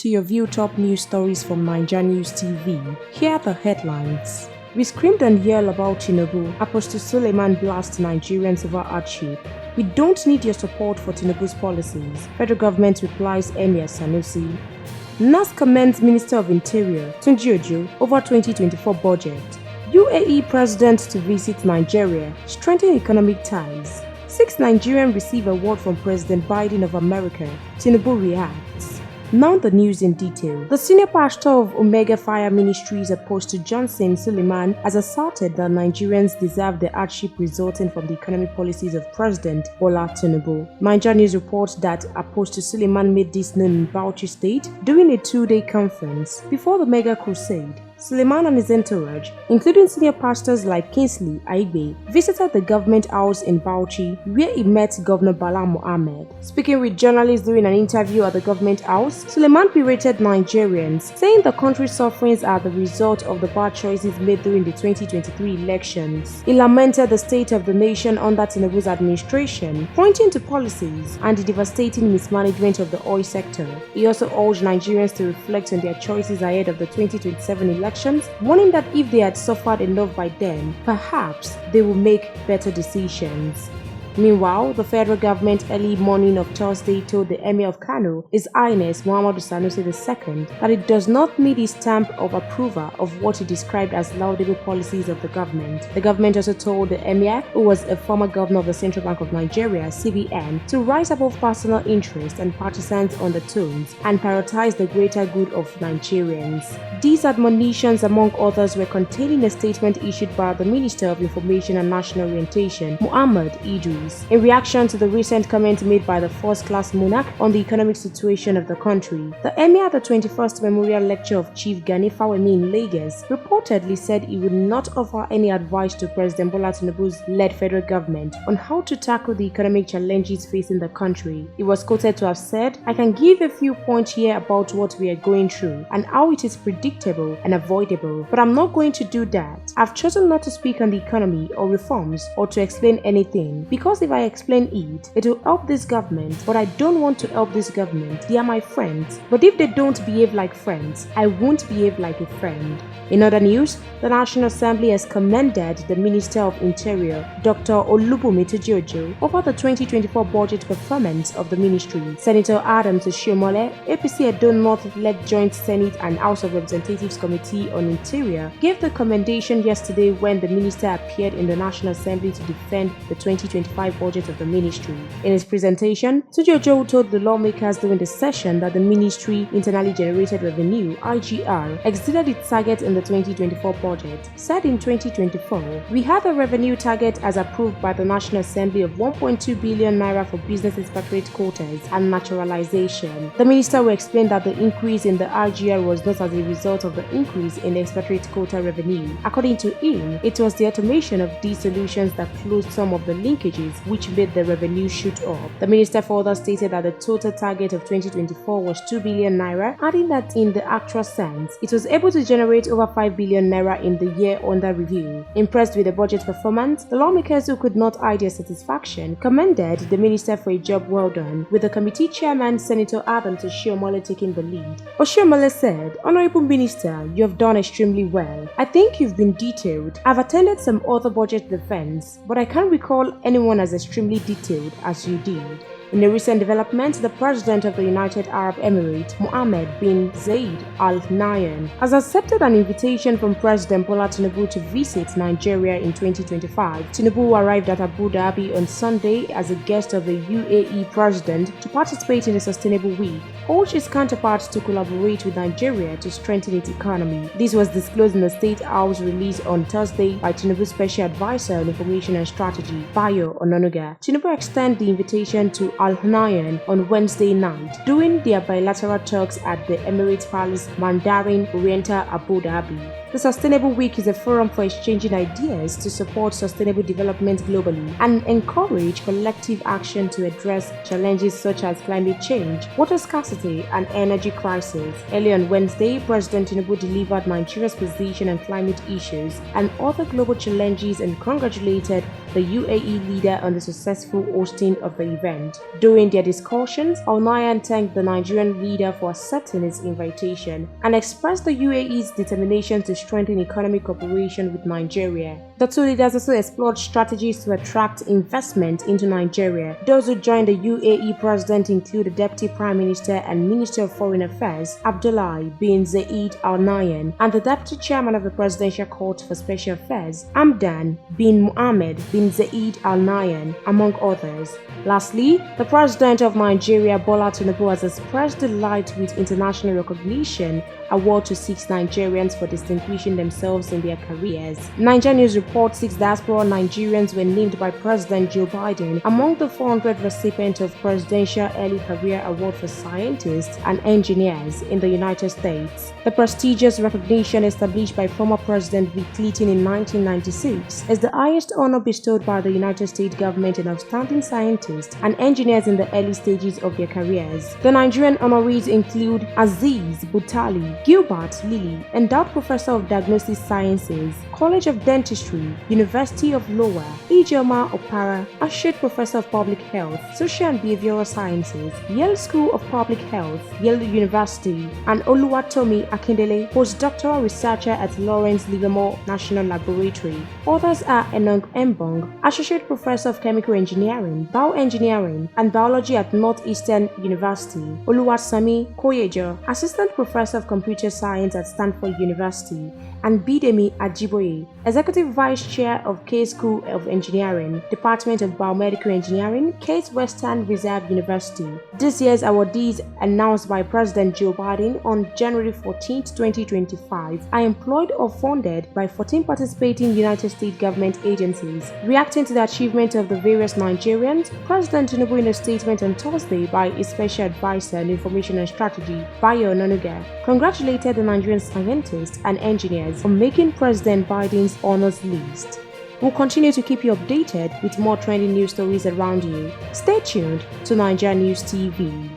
to your view top news stories from NaijaNews TV. Here are the headlines. We screamed and yelled about Tinubu. Apostle Suleiman blasts Nigerians over hardship. We don't need your support for Tinubu's policies. Federal government replies Emir Sanusi. NAS commends Minister of Interior Tinubu over 2024 budget. UAE President to visit Nigeria, strengthen economic ties. 6 Nigerians receive award from President Biden of America. Tinubu reacts. Now the news in detail. The senior pastor of Omega Fire Ministries, Apostle Johnson Suleiman, has asserted that Nigerians deserve the hardship resulting from the economic policies of President Bola Tinubu. NaijaNews reports that Apostle Suleiman made this known in Bauchi State during a 2-day conference before the mega crusade. Suleiman and his entourage, including senior pastors like Kingsley Aigbe, visited the government house in Bauchi, where he met Governor Bala Mohammed. Speaking with journalists during an interview at the government house, Suleiman berated Nigerians, saying the country's sufferings are the result of the bad choices made during the 2023 elections. He lamented the state of the nation under Tinubu's administration, pointing to policies and the devastating mismanagement of the oil sector. He also urged Nigerians to reflect on their choices ahead of the 2027 elections, warning that if they had suffered enough by then, perhaps they will make better decisions. Meanwhile, the federal government early morning of Thursday told the Emir of Kano, His Highness Muhammadu Sanusi II, that it does not need his stamp of approval of what he described as laudable policies of the government. The government also told the Emir, who was a former governor of the Central Bank of Nigeria (CBN), to rise above personal interest and partisan undertones and prioritize the greater good of Nigerians. These admonitions, among others, were contained in a statement issued by the Minister of Information and National Orientation, Muhammad Idris. In reaction to the recent comment made by the first-class monarch on the economic situation of the country, the Emir at the 21st Memorial Lecture of Chief Gani Fawemi in Lagos reportedly said he would not offer any advice to President Bola Tinubu's led federal government on how to tackle the economic challenges facing the country. He was quoted to have said, "I can give a few points here about what we are going through and how it is predictable and avoidable, but I'm not going to do that. I've chosen not to speak on the economy or reforms or to explain anything, because if I explain it will help this government, but I don't want to help this government. They are my friends, but if they don't behave like friends, I won't behave like a friend." In other news, the National Assembly has commended the Minister of Interior, Dr. Olubunmi Tujijojo, over the 2024 budget performance of the ministry. Senator Adams Oshiomhole, APC Edo North-led Joint Senate and House of Representatives Committee on Interior, gave the commendation yesterday when the minister appeared in the National Assembly to defend the 2025 budget of the ministry. In his presentation, Tujijojo told the lawmakers during the session that the ministry internally generated revenue (IGR) exceeded its target in the 2024 budget. Said in 2024, "We had a revenue target as approved by the National Assembly of 1.2 billion naira for business inspectorate quotas and naturalization." The minister will explain that the increase in the IGR was not as a result of the increase in the inspectorate quota revenue. According to him, it was the automation of these solutions that closed some of the linkages which made the revenue shoot up. The minister further stated that the total target of 2024 was 2 billion naira, adding that in the actual sense, it was able to generate over 5 billion naira in the year under review. Impressed with the budget performance, the lawmakers, who could not hide their satisfaction, commended the minister for a job well done, with the committee chairman Senator Adams Oshiomhole taking the lead. Oshiomhole said, "Honorable Minister, you have done extremely well. I think you've been detailed. I've attended some other budget defense, but I can't recall anyone as extremely detailed as you did." In a recent development, the President of the United Arab Emirates, Mohammed bin Zayed Al Nahyan, has accepted an invitation from President Bola Tinubu to visit Nigeria in 2025. Tinubu arrived at Abu Dhabi on Sunday as a guest of the UAE President to participate in the Sustainable Week, urged his counterparts to collaborate with Nigeria to strengthen its economy. This was disclosed in the State House release on Thursday by Tinubu's Special Advisor on Information and Strategy, Bayo Onanuga. Tinubu extended the invitation to Al Nahyan on Wednesday night during their bilateral talks at the Emirates Palace, Mandarin Oriental, Abu Dhabi. The Sustainable Week is a forum for exchanging ideas to support sustainable development globally and encourage collective action to address challenges such as climate change, water scarcity, and energy crisis. Early on Wednesday, President Tinubu delivered Nigeria's position on climate issues and other global challenges and congratulated the UAE leader on the successful hosting of the event. During their discussions, Al-Nahyan thanked the Nigerian leader for accepting his invitation and expressed the UAE's determination to strengthen economic cooperation with Nigeria. The two leaders also explored strategies to attract investment into Nigeria. Those who joined the UAE president include the Deputy Prime Minister and Minister of Foreign Affairs, Abdullah bin Zayed Al Nahyan, and the Deputy Chairman of the Presidential Court for Special Affairs, Hamdan bin Mohammed bin Zayed Al Nahyan, among others. Lastly, the President of Nigeria, Bola Tinubu, has expressed delight with international recognition award to 6 Nigerians for distinguishing themselves in their careers. NaijaNews reports 6 diaspora Nigerians were named by President Joe Biden among the 400 recipients of Presidential Early Career Award for Scientists and Engineers in the United States. The prestigious recognition, established by former President Bill Clinton in 1996, is the highest honor bestowed by the United States government on outstanding scientists and engineers in the early stages of their careers. The Nigerian honorees include Aziz Butali, Gilbert Lilly, Endowed Professor of Diagnostic Sciences, College of Dentistry, University of Iowa, Ijeoma Opara, Associate Professor of Public Health, Social and Behavioral Sciences, Yale School of Public Health, Yale University, and Oluwatomi Akindele, Postdoctoral Researcher at Lawrence Livermore National Laboratory. Others are Enong Mbong, Associate Professor of Chemical Engineering, Bioengineering, and Biology at Northeastern University, Oluwasami Koyejo, Assistant Professor of Computer Science at Stanford University, and Bidemi Ajiboye, Executive Vice Chair of K School of Engineering, Department of Biomedical Engineering, Case Western Reserve University. This year's awardees, announced by President Joe Biden on January 14, 2025, are employed or funded by 14 participating United States government agencies. Reacting to the achievement of the various Nigerians, President Tinubu, in a statement on Thursday by his Special Advisor on Information and Strategy, Bayo Onanuga, congratulated the Nigerian scientists and engineers for making President Biden's honors list. We'll continue to keep you updated with more trending news stories around you. Stay tuned to NaijaNews TV.